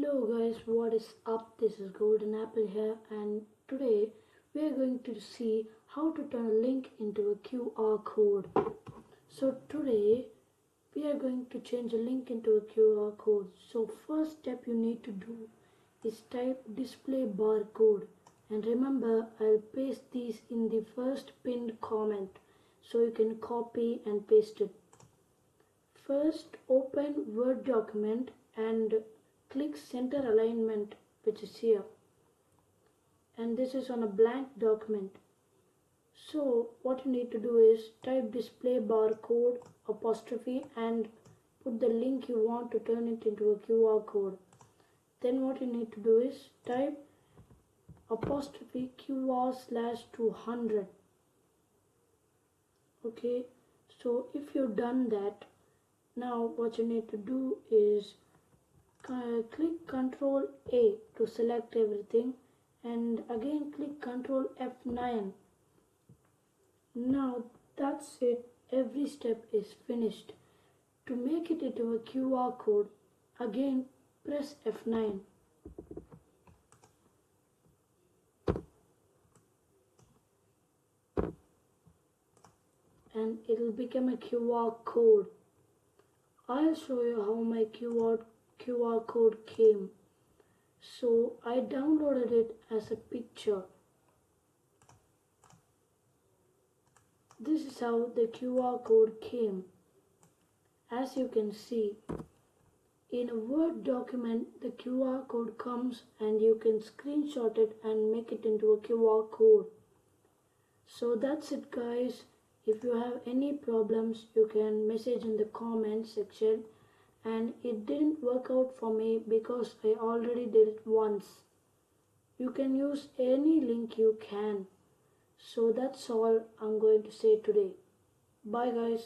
Hello guys, what is up? This is Golden Apple here, and today we are going to see how to turn a link into a QR code. So today we are going to change a link into a QR code. So first step you need to do is type display barcode, and remember I'll paste these in the first pinned comment so you can copy and paste it. First open Word document and click center alignment, which is here, and this is on a blank document. So what you need to do is type display barcode apostrophe and put the link you want to turn it into a QR code. Then what you need to do is type apostrophe QR/200. Okay, so if you've done that, now what you need to do is click Ctrl A to select everything, and again click Ctrl F9. Now that's it, every step is finished. To make it into a QR code, again press F9. And it will become a QR code. I'll show you how my QR code came. So I downloaded it as a picture. This is how the QR code came. As you can see, in a Word document the QR code comes and you can screenshot it and make it into a QR code. So that's it guys. If you have any problems you can message in the comment section, and it didn't work out for me because I already did it once. You can use any link you can. So that's all I'm going to say today. Bye guys.